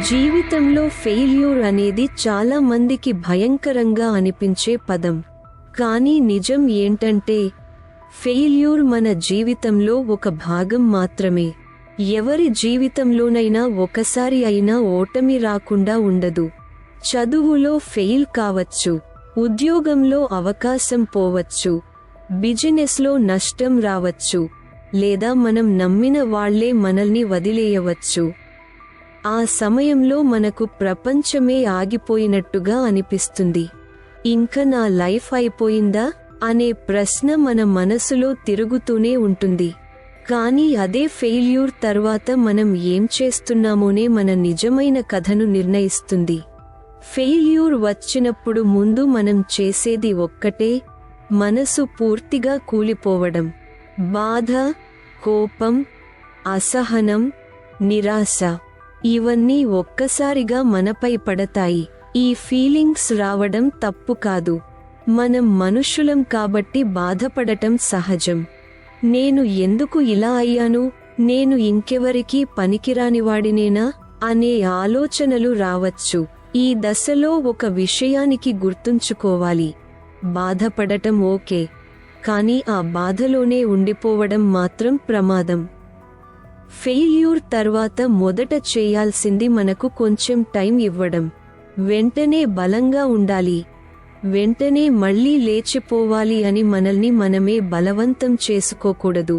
జీవితంలో ఫెయిల్యూర్ అనేది చాలా మందికి భయంకరంగా అనిపించే పదం. కానీ నిజం ఏంటంటే ఫెయిల్యూర్ మన జీవితంలో ఒక భాగం మాత్రమే. ఎవరి జీవితంలోనైనా ఒకసారి అయినా ఓటమి రాకుండా ఉండదు. చదువులో ఫెయిల్ కావచ్చు, ఉద్యోగంలో అవకాశం పోవచ్చు, బిజినెస్లో నష్టం రావచ్చు, లేదా మనం నమ్మిన వాళ్లే మనల్ని వదిలేయవచ్చు. ఆ సమయంలో మనకు ప్రపంచమే ఆగిపోయినట్టుగా అనిపిస్తుంది. ఇంక నా లైఫ్ అయిపోయిందా అనే ప్రశ్న మన మనసులో తిరుగుతూనే ఉంటుంది. కానీ అదే ఫెయిల్యూర్ తర్వాత మనం ఏం చేస్తున్నామోనే మన నిజమైన కథను నిర్ణయిస్తుంది. ఫెయిల్యూర్ వచ్చినప్పుడు ముందు మనం చేసేది ఒక్కటే, మనసు పూర్తిగా కూలిపోవడం. బాధ, కోపం, అసహనం, నిరాశ ఇవన్నీ ఒక్కసారిగా మనపై పడతాయి. ఈ ఫీలింగ్స్ రావడం తప్పు కాదు. మనం మనుషులం కాబట్టి బాధపడటం సహజం. నేను ఎందుకు ఇలా అయ్యాను, నేను ఇంకెవరికీ పనికిరానివాడినేనా అనే ఆలోచనలు రావచ్చు. ఈ దశలో ఒక విషయానికి గుర్తుంచుకోవాలి, బాధపడటం ఓకే, కానీ ఆ బాధలోనే ఉండిపోవడం మాత్రం ప్రమాదం. ఫెయిల్యూర్ తర్వాత మొదట చేయాల్సింది మనకు కొంచెం టైం ఇవ్వడం. వెంటనే బలంగా ఉండాలి, వెంటనే మళ్లీ లేచిపోవాలి అని మనల్ని మనమే బలవంతం చేసుకోకూడదు.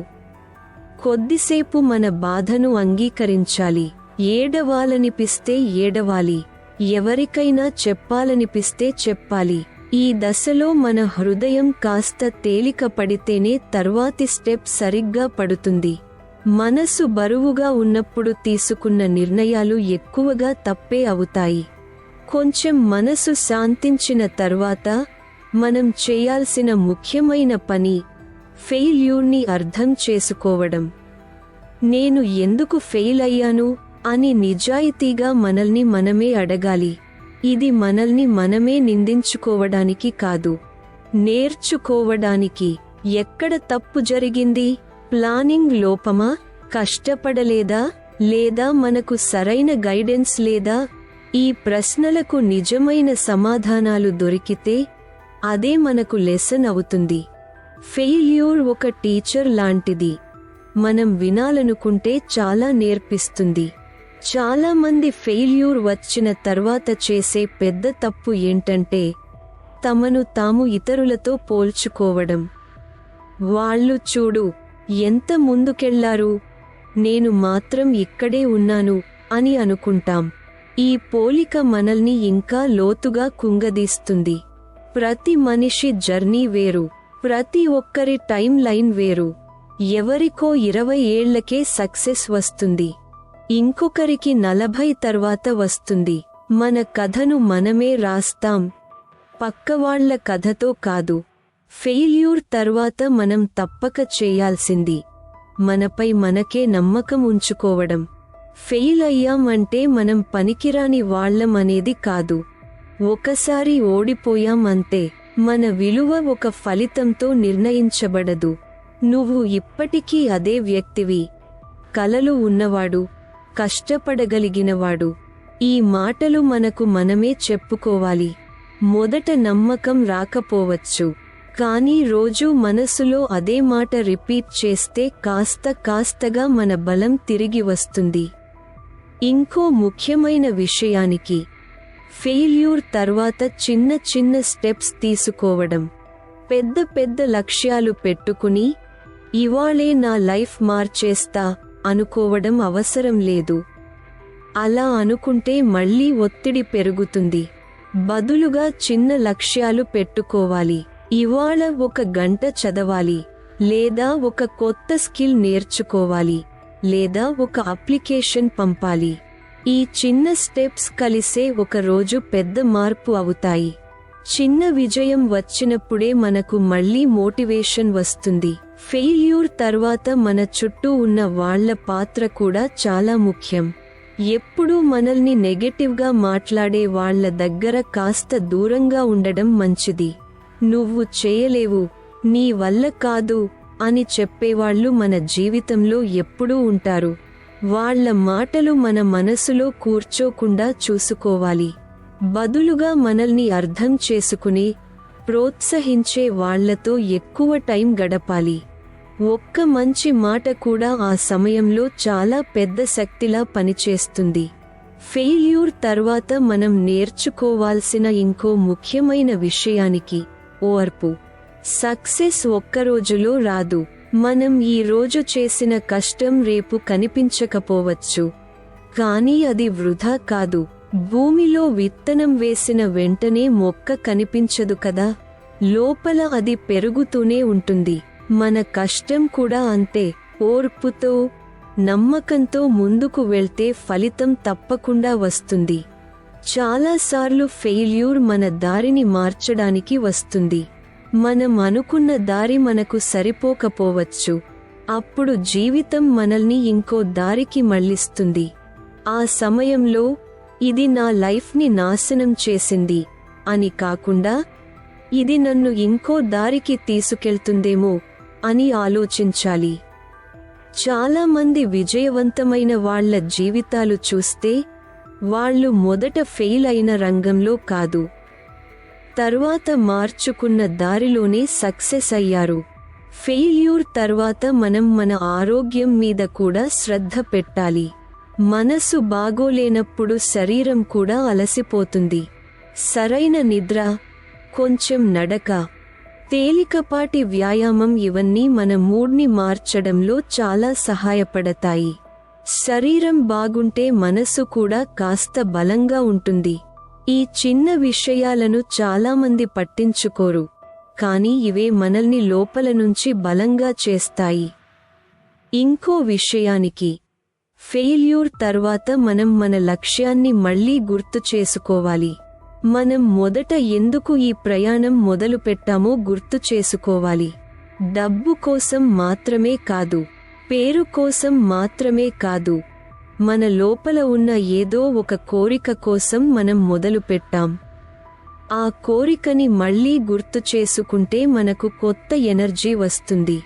కొద్దిసేపు మన బాధను అంగీకరించాలి. ఏడవాలనిపిస్తే ఏడవాలి, ఎవరికైనా చెప్పాలనిపిస్తే చెప్పాలి. ఈ దశలో మన హృదయం కాస్త తేలిక పడితేనే తర్వాతి స్టెప్ సరిగ్గా పడుతుంది. మనసు బరువుగా ఉన్నప్పుడు తీసుకున్న నిర్ణయాలు ఎక్కువగా తప్పే అవుతాయి. కొంచెం మనసు శాంతించిన తర్వాత మనం చేయాల్సిన ముఖ్యమైన పని ఫెయిల్యూర్ని అర్థం చేసుకోవడం. నేను ఎందుకు ఫెయిల్ అయ్యాను అని నిజాయితీగా మనల్ని మనమే అడగాలి. ఇది మనల్ని మనమే నిందించుకోవడానికి కాదు, నేర్చుకోవడానికి. ఎక్కడ తప్పు జరిగింది? ప్లానింగ్ లోపమా, కష్టపడలేదా, లేదా మనకు సరైన గైడెన్స్ లేదా? ఈ ప్రశ్నలకు నిజమైన సమాధానాలు దొరికితే అదే మనకు లెసన్ అవుతుంది. ఫెయిల్యూర్ ఒక టీచర్ లాంటిది. మనం వినాలనుకుంటే చాలా నేర్పిస్తుంది. చాలా మంది ఫెయిల్యూర్ వచ్చిన తర్వాత చేసే పెద్ద తప్పు ఏంటంటే తమను తాము ఇతరులతో పోల్చుకోవడం. వాళ్ళు చూడు ఎంత ముందుకెళ్లారు, నేను మాత్రం ఇక్కడే ఉన్నాను అని అనుకుంటాం. ఈ పోలిక మనల్ని ఇంకా లోతుగా కుంగదీస్తుంది. ప్రతి మనిషి జర్నీ వేరు, ప్రతి ఒక్కరి టైం లైన్ వేరు. ఎవరికో 20 ఏళ్లకే సక్సెస్ వస్తుంది, ఇంకొకరికి 40 తర్వాత వస్తుంది. మన కథను మనమే రాస్తాం, పక్కవాళ్ల కథతో కాదు. ఫెయిల్యూర్ తర్వాత మనం తప్పక చేయాల్సింది మనపై మనకే నమ్మకం ఉంచుకోవడం. ఫెయిల్ అయ్యాం అంటే మనం పనికిరాని వాళ్ళం అనేది కాదు. ఒకసారి ఓడిపోయాం అంతే. మన విలువ ఒక ఫలితంతో నిర్ణయించబడదు. నువ్వు ఇప్పటికీ అదే వ్యక్తివి, కలలు ఉన్నవాడు, కష్టపడగలిగినవాడు. ఈ మాటలు మనకు మనమే చెప్పుకోవాలి. మొదట నమ్మకం రాకపోవచ్చు, కానీ రోజూ మనసులో అదే మాట రిపీట్ చేస్తే కాస్త కాస్తగా మన బలం తిరిగి వస్తుంది. ఇంకో ముఖ్యమైన విషయానికి, ఫెయిల్యూర్ తర్వాత చిన్న చిన్న స్టెప్స్ తీసుకోవడం. పెద్ద పెద్ద లక్ష్యాలు పెట్టుకుని ఇవాళే నా లైఫ్ మార్చేస్తా అనుకోవడం అవసరం లేదు. అలా అనుకుంటే మళ్లీ ఒత్తిడి పెరుగుతుంది. బదులుగా చిన్న లక్ష్యాలు పెట్టుకోవాలి. ఇవాళ 1 గంట చదవాలి, లేదా ఒక కొత్త స్కిల్ నేర్చుకోవాలి, లేదా ఒక అప్లికేషన్ పంపాలి. ఈ చిన్న స్టెప్స్ కలిసే ఒక రోజు పెద్ద మార్పు అవుతాయి. చిన్న విజయం వచ్చినప్పుడే మనకు మళ్లీ మోటివేషన్ వస్తుంది. ఫెయిల్యూర్ తర్వాత మన చుట్టూ ఉన్న వాళ్ల పాత్ర కూడా చాలా ముఖ్యం. ఎప్పుడూ మనల్ని నెగటివ్గా మాట్లాడే వాళ్ల దగ్గర కాస్త దూరంగా ఉండడం మంచిది. నువ్వు చేయలేవు, నీ వల్ల కాదు అని చెప్పేవాళ్లు మన జీవితంలో ఎప్పుడూ ఉంటారు. వాళ్ళ మాటలు మన మనసులో కూర్చోకుండా చూసుకోవాలి. బదులుగా మనల్ని అర్థం చేసుకుని ప్రోత్సహించే వాళ్లతో ఎక్కువ టైం గడపాలి. ఒక్క మంచి మాట కూడా ఆ సమయంలో చాలా పెద్ద శక్తిలా పనిచేస్తుంది. ఫెయిల్యూర్ తర్వాత మనం నేర్చుకోవాల్సిన ఇంకో ముఖ్యమైన విషయానికి ఓర్పు. సక్సెస్ ఒక్కరోజులో రాదు. మనం ఈ రోజు చేసిన కష్టం రేపు కనిపించకపోవచ్చు, కానీ అది వృధా కాదు. భూమిలో విత్తనం వేసిన వెంటనే మొక్క కనిపించదు కదా, లోపల అది పెరుగుతూనే ఉంటుంది. మన కష్టం కూడా అంతే. ఓర్పుతో, నమ్మకంతో ముందుకు వెళ్తే ఫలితం తప్పకుండా వస్తుంది. చాలాసార్లు ఫెయిల్యూర్ మన దారిని మార్చడానికి వస్తుంది. మనం అనుకున్న దారి మనకు సరిపోకపోవచ్చు. అప్పుడు జీవితం మనల్ని ఇంకో దారికి మళ్లిస్తుంది. ఆ సమయంలో ఇది నా లైఫ్ని నాశనం చేసింది అని కాకుండా, ఇది నన్ను ఇంకో దారికి తీసుకెళ్తుందేమో అని ఆలోచించాలి. చాలా మంది విజయవంతమైన వాళ్ళ జీవితాలు చూస్తే వాళ్ళు మొదట ఫెయిల్ అయిన రంగంలో కాదు, తర్వాత మార్చుకున్న దారిలోనే సక్సెస్ అయ్యారు. ఫెయిల్యూర్ తర్వాత మనం మన ఆరోగ్యం మీద కూడా శ్రద్ధ పెట్టాలి. మనసు బాగోలేనప్పుడు శరీరం కూడా అలసిపోతుంది. సరైన నిద్ర, కొంచెం నడక, తేలికపాటి వ్యాయామం ఇవన్నీ మన మూడ్ని మార్చడంలో చాలా సహాయపడతాయి. శరీరం బాగుంటే మనసు కూడా కాస్త బలంగా ఉంటుంది. ఈ చిన్న విషయాలను చాలామంది పట్టించుకోరు, కానీ ఇవే మనల్ని లోపల నుంచి బలంగా చేస్తాయి. ఇంకో విషయానికి, ఫెయిల్యూర్ తర్వాత మనం మన లక్ష్యాన్ని మళ్లీ గుర్తు చేసుకోవాలి. మనం మొదట ఎందుకు ఈ ప్రయాణం మొదలుపెట్టామో గుర్తు చేసుకోవాలి. డబ్బు కోసం మాత్రమే కాదు, పేరు కోసం మాత్రమే కాదు, మన లోపల ఉన్న ఏదో ఒక కోరిక కోసం మనం మొదలుపెట్టాం. ఆ కోరికని మళ్లీ గుర్తు చేసుకుంటే మనకు కొత్త ఎనర్జీ వస్తుంది.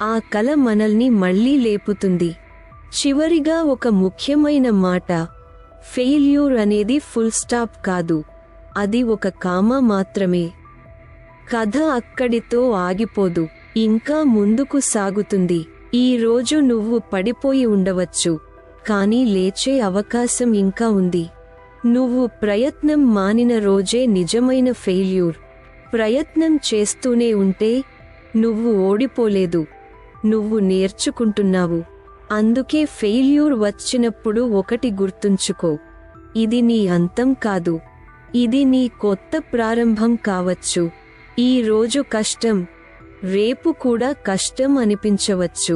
ఆ కల మనల్ని మళ్లీ లేపుతుంది. చివరిగా ఒక ముఖ్యమైన మాట, ఫెయిల్యూర్ అనేది ఫుల్ స్టాప్ కాదు, అది ఒక కామా మాత్రమే. కథ అక్కడితో ఆగిపోదు, ఇంకా ముందుకు సాగుతుంది. ఈ రోజు నువ్వు పడిపోయి ఉండవచ్చు, కానీ లేచే అవకాశం ఇంకా ఉంది. నువ్వు ప్రయత్నం మానిన రోజే నిజమైన ఫెయిల్యూర్. ప్రయత్నం చేస్తూనే ఉంటే నువ్వు ఓడిపోలేదు, నువ్వు నేర్చుకుంటున్నావు. అందుకే ఫెయిల్యూర్ వచ్చినప్పుడు ఒకటి గుర్తుంచుకో, ఇది నీ అంతం కాదు, ఇది నీ కొత్త ప్రారంభం కావచ్చు. ఈ రోజు కష్టం, రేపు కూడా కష్టం అనిపించవచ్చు,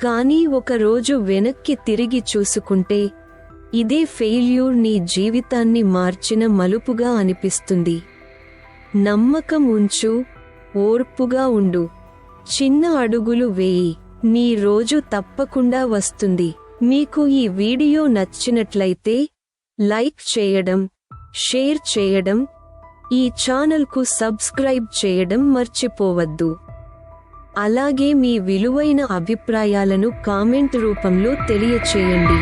కానీ ఒక రోజు వెనక్కి తిరిగి చూసుకుంటే ఇదే ఫెయిల్యూర్ నీ జీవితాన్ని మార్చిన మలుపుగా అనిపిస్తుంది. నమ్మకం ఉంచు, ఓర్పుగా ఉండు, చిన్న అడుగులు వేయి, నీ రోజు తప్పకుండా వస్తుంది. మీకు ఈ వీడియో నచ్చినట్లయితే లైక్ చేయడం, షేర్ చేయడం, ఈ ఛానల్కు సబ్స్క్రైబ్ చేయడం మర్చిపోవద్దు. అలాగే మీ విలువైన అభిప్రాయాలను కామెంట్ రూపంలో తెలియచేయండి.